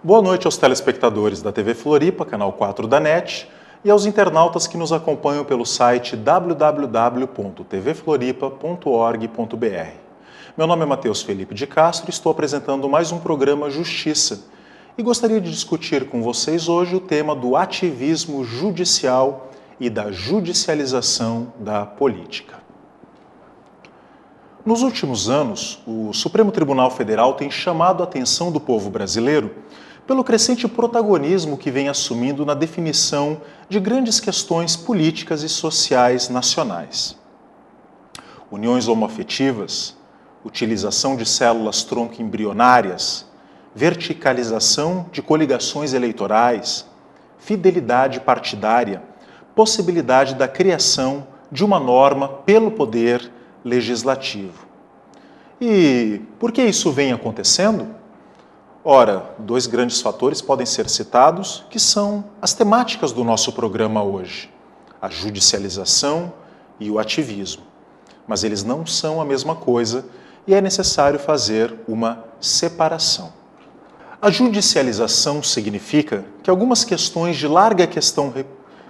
Boa noite aos telespectadores da TV Floripa, canal 4 da NET, e aos internautas que nos acompanham pelo site www.tvfloripa.org.br. Meu nome é Matheus Felipe de Castro e estou apresentando mais um programa Justiça. E gostaria de discutir com vocês hoje o tema do ativismo judicial e da judicialização da política. Nos últimos anos, o Supremo Tribunal Federal tem chamado a atenção do povo brasileiro pelo crescente protagonismo que vem assumindo na definição de grandes questões políticas e sociais nacionais. Uniões homoafetivas, utilização de células tronco embrionárias, verticalização de coligações eleitorais, fidelidade partidária, possibilidade da criação de uma norma pelo poder legislativo. E por que isso vem acontecendo? Ora, dois grandes fatores podem ser citados, que são as temáticas do nosso programa hoje, a judicialização e o ativismo. Mas eles não são a mesma coisa e é necessário fazer uma separação. A judicialização significa que algumas questões de larga questão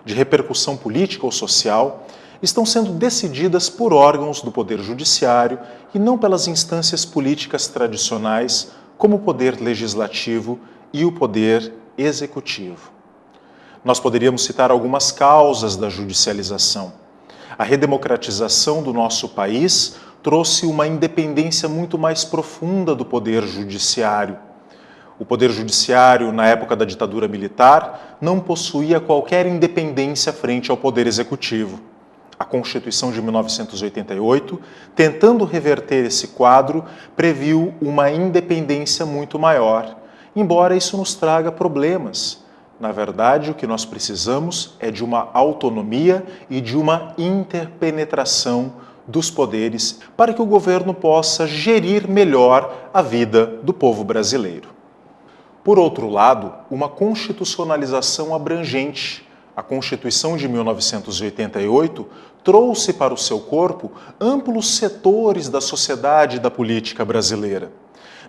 de repercussão política ou social estão sendo decididas por órgãos do Poder Judiciário e não pelas instâncias políticas tradicionais, como o Poder Legislativo e o Poder Executivo. Nós poderíamos citar algumas causas da judicialização. A redemocratização do nosso país trouxe uma independência muito mais profunda do Poder Judiciário. O Poder Judiciário, na época da ditadura militar, não possuía qualquer independência frente ao Poder Executivo. A Constituição de 1988, tentando reverter esse quadro, previu uma independência muito maior, embora isso nos traga problemas. Na verdade, o que nós precisamos é de uma autonomia e de uma interpenetração dos poderes para que o governo possa gerir melhor a vida do povo brasileiro. Por outro lado, uma constitucionalização abrangente. A Constituição de 1988 trouxe para o seu corpo amplos setores da sociedade e da política brasileira.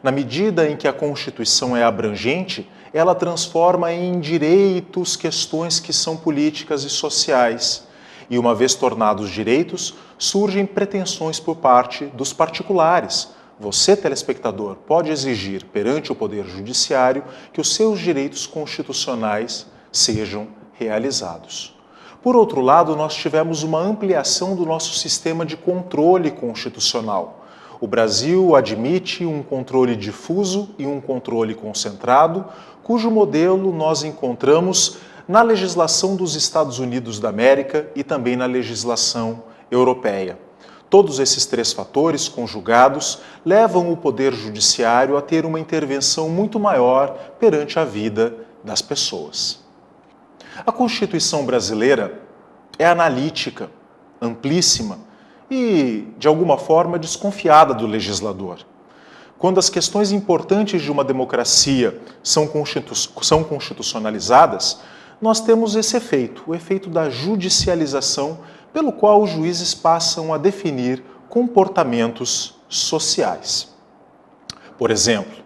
Na medida em que a Constituição é abrangente, ela transforma em direitos questões que são políticas e sociais. E uma vez tornados direitos, surgem pretensões por parte dos particulares. Você, telespectador, pode exigir perante o Poder Judiciário que os seus direitos constitucionais sejam realizados. Por outro lado, nós tivemos uma ampliação do nosso sistema de controle constitucional. O Brasil admite um controle difuso e um controle concentrado, cujo modelo nós encontramos na legislação dos Estados Unidos da América e também na legislação europeia. Todos esses três fatores conjugados levam o Poder Judiciário a ter uma intervenção muito maior perante a vida das pessoas. A Constituição brasileira é analítica, amplíssima e, de alguma forma, desconfiada do legislador. Quando as questões importantes de uma democracia são constitucionalizadas, nós temos esse efeito, o efeito da judicialização, pelo qual os juízes passam a definir comportamentos sociais. Por exemplo,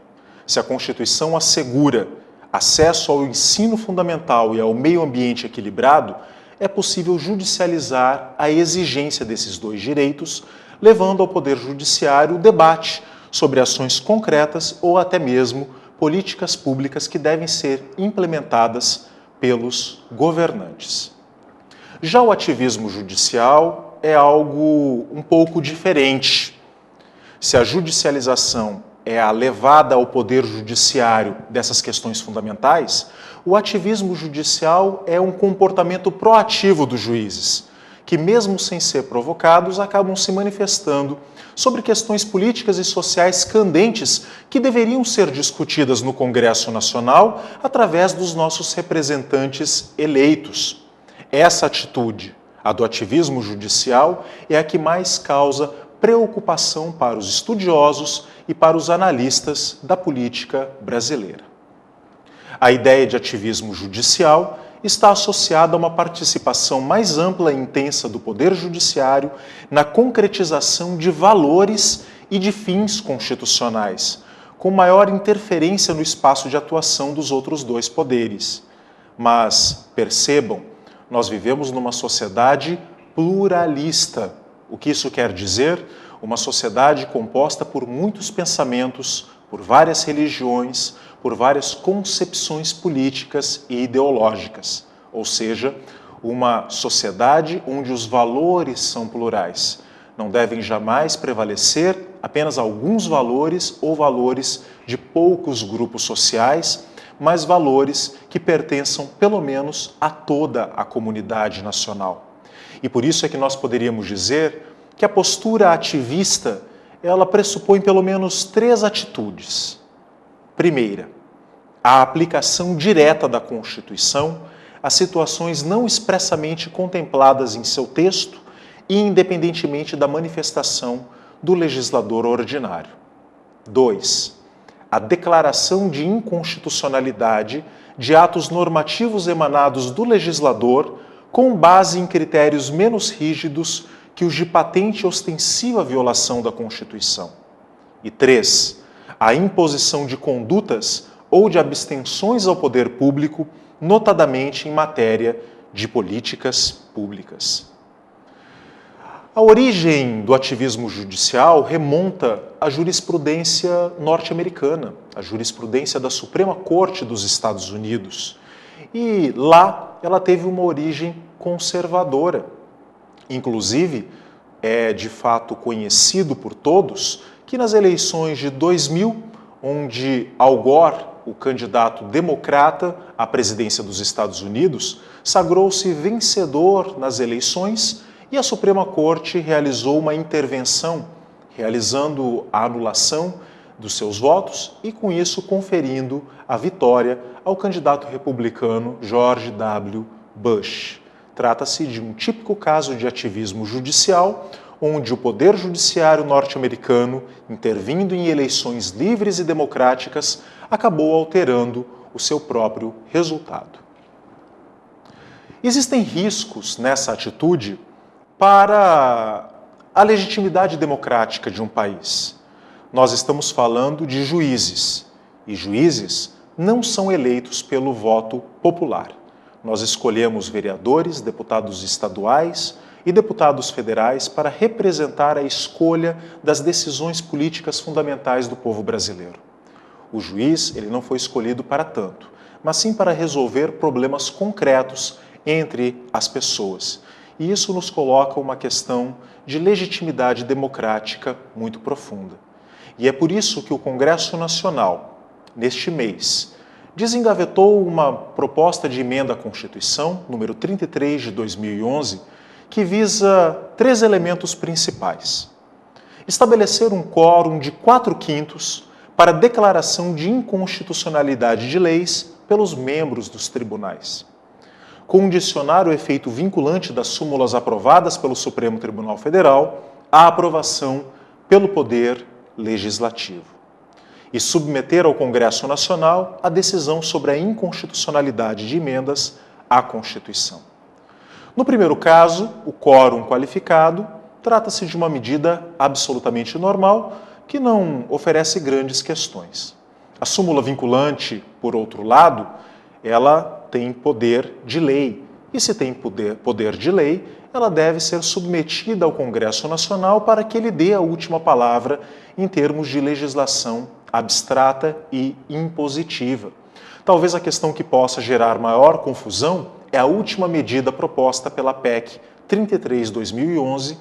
se a Constituição assegura acesso ao ensino fundamental e ao meio ambiente equilibrado, é possível judicializar a exigência desses dois direitos, levando ao Poder Judiciário o debate sobre ações concretas ou até mesmo políticas públicas que devem ser implementadas pelos governantes. Já o ativismo judicial é algo um pouco diferente. Se a judicialização é a levada ao Poder Judiciário dessas questões fundamentais, o ativismo judicial é um comportamento proativo dos juízes, que mesmo sem ser provocados, acabam se manifestando sobre questões políticas e sociais candentes que deveriam ser discutidas no Congresso Nacional através dos nossos representantes eleitos. Essa atitude, a do ativismo judicial, é a que mais causa preocupação para os estudiosos e para os analistas da política brasileira. A ideia de ativismo judicial está associada a uma participação mais ampla e intensa do Poder Judiciário na concretização de valores e de fins constitucionais, com maior interferência no espaço de atuação dos outros dois poderes. Mas, percebam, nós vivemos numa sociedade pluralista. O que isso quer dizer? Uma sociedade composta por muitos pensamentos, por várias religiões, por várias concepções políticas e ideológicas. Ou seja, uma sociedade onde os valores são plurais. Não devem jamais prevalecer apenas alguns valores ou valores de poucos grupos sociais, mas valores que pertençam pelo menos a toda a comunidade nacional. E por isso é que nós poderíamos dizer que a postura ativista, ela pressupõe pelo menos 3 atitudes. Primeira, a aplicação direta da Constituição a situações não expressamente contempladas em seu texto e independentemente da manifestação do legislador ordinário. 2. A declaração de inconstitucionalidade de atos normativos emanados do legislador com base em critérios menos rígidos que os de patente e ostensiva violação da Constituição. E 3. A imposição de condutas ou de abstenções ao poder público, notadamente em matéria de políticas públicas. A origem do ativismo judicial remonta à jurisprudência norte-americana, à jurisprudência da Suprema Corte dos Estados Unidos. E lá ela teve uma origem conservadora. Inclusive, é de fato conhecido por todos que nas eleições de 2000, onde Al Gore, o candidato democrata à presidência dos Estados Unidos, sagrou-se vencedor nas eleições e a Suprema Corte realizou uma intervenção, realizando a anulação dos seus votos e, com isso, conferindo a vitória ao candidato republicano George W. Bush. Trata-se de um típico caso de ativismo judicial, onde o poder judiciário norte-americano, intervindo em eleições livres e democráticas, acabou alterando o seu próprio resultado. Existem riscos nessa atitude para a legitimidade democrática de um país. Nós estamos falando de juízes, e juízes não são eleitos pelo voto popular. Nós escolhemos vereadores, deputados estaduais e deputados federais para representar a escolha das decisões políticas fundamentais do povo brasileiro. O juiz, ele não foi escolhido para tanto, mas sim para resolver problemas concretos entre as pessoas. E isso nos coloca uma questão de legitimidade democrática muito profunda. E é por isso que o Congresso Nacional, neste mês, desengavetou uma proposta de emenda à Constituição, número 33 de 2011, que visa 3 elementos principais. Estabelecer um quórum de 4/5 para declaração de inconstitucionalidade de leis pelos membros dos tribunais. Condicionar o efeito vinculante das súmulas aprovadas pelo Supremo Tribunal Federal à aprovação pelo Poder Legislativo. E submeter ao Congresso Nacional a decisão sobre a inconstitucionalidade de emendas à Constituição. No primeiro caso, o quórum qualificado, trata-se de uma medida absolutamente normal que não oferece grandes questões. A súmula vinculante, por outro lado, ela tem poder de lei. E se tem poder de lei, ela deve ser submetida ao Congresso Nacional para que ele dê a última palavra em termos de legislação abstrata e impositiva. Talvez a questão que possa gerar maior confusão é a última medida proposta pela PEC 33/2011,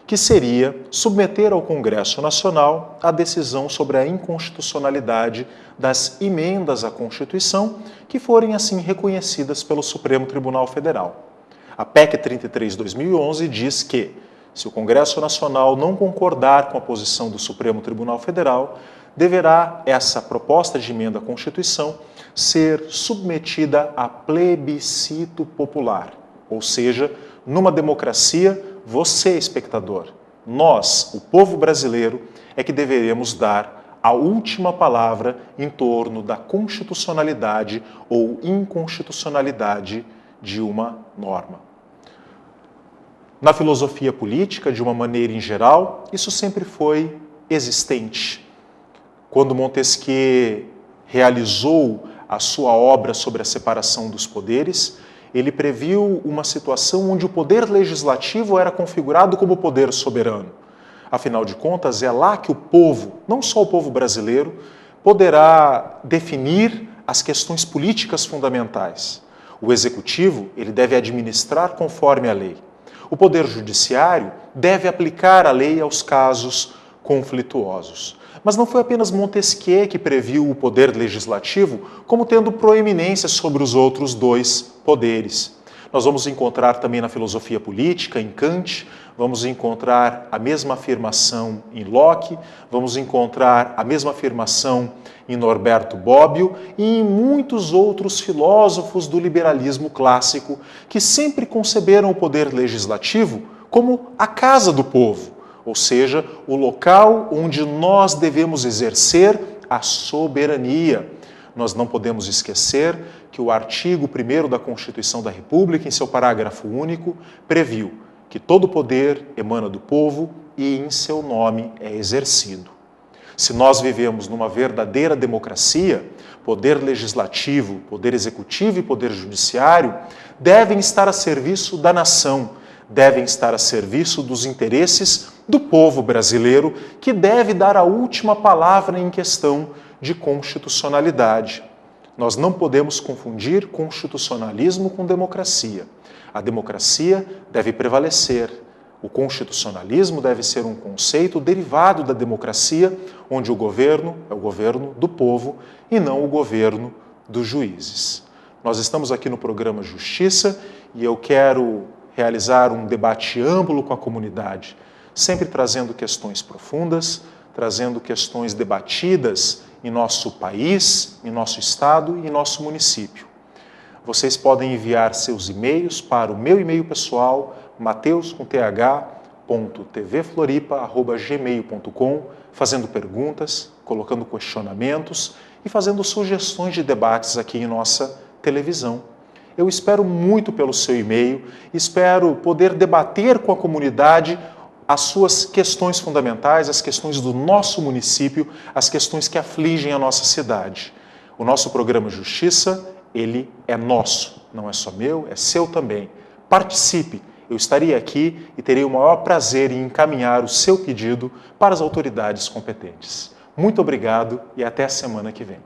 que seria submeter ao Congresso Nacional a decisão sobre a inconstitucionalidade das emendas à Constituição que forem assim reconhecidas pelo Supremo Tribunal Federal. A PEC 33/2011 diz que, se o Congresso Nacional não concordar com a posição do Supremo Tribunal Federal, deverá essa proposta de emenda à Constituição ser submetida a plebiscito popular. Ou seja, numa democracia, você, espectador, nós, o povo brasileiro, é que deveremos dar a última palavra em torno da constitucionalidade ou inconstitucionalidade de uma norma. Na filosofia política, de uma maneira em geral, isso sempre foi existente. Quando Montesquieu realizou a sua obra sobre a separação dos poderes, ele previu uma situação onde o poder legislativo era configurado como poder soberano. Afinal de contas, é lá que o povo, não só o povo brasileiro, poderá definir as questões políticas fundamentais. O executivo, ele deve administrar conforme a lei. O poder judiciário deve aplicar a lei aos casos conflituosos. Mas não foi apenas Montesquieu que previu o poder legislativo como tendo proeminência sobre os outros dois poderes. Nós vamos encontrar também na filosofia política, em Kant, vamos encontrar a mesma afirmação em Locke, vamos encontrar a mesma afirmação em Norberto Bobbio e em muitos outros filósofos do liberalismo clássico que sempre conceberam o poder legislativo como a casa do povo, ou seja, o local onde nós devemos exercer a soberania. Nós não podemos esquecer que o artigo 1º da Constituição da República, em seu parágrafo único, previu que todo poder emana do povo e em seu nome é exercido. Se nós vivemos numa verdadeira democracia, poder legislativo, poder executivo e poder judiciário devem estar a serviço da nação, devem estar a serviço dos interesses do povo brasileiro, que deve dar a última palavra em questão de constitucionalidade. Nós não podemos confundir constitucionalismo com democracia. A democracia deve prevalecer. O constitucionalismo deve ser um conceito derivado da democracia, onde o governo é o governo do povo e não o governo dos juízes. Nós estamos aqui no programa Justiça e eu quero realizar um debate amplo com a comunidade, sempre trazendo questões profundas, trazendo questões debatidas em nosso país, em nosso estado e em nosso município. Vocês podem enviar seus e-mails para o meu e-mail pessoal, mateus.tvfloripa@gmail.com, fazendo perguntas, colocando questionamentos e fazendo sugestões de debates aqui em nossa televisão. Eu espero muito pelo seu e-mail, espero poder debater com a comunidade as suas questões fundamentais, as questões do nosso município, as questões que afligem a nossa cidade. O nosso programa Justiça, ele é nosso, não é só meu, é seu também. Participe, eu estaria aqui e terei o maior prazer em encaminhar o seu pedido para as autoridades competentes. Muito obrigado e até a semana que vem.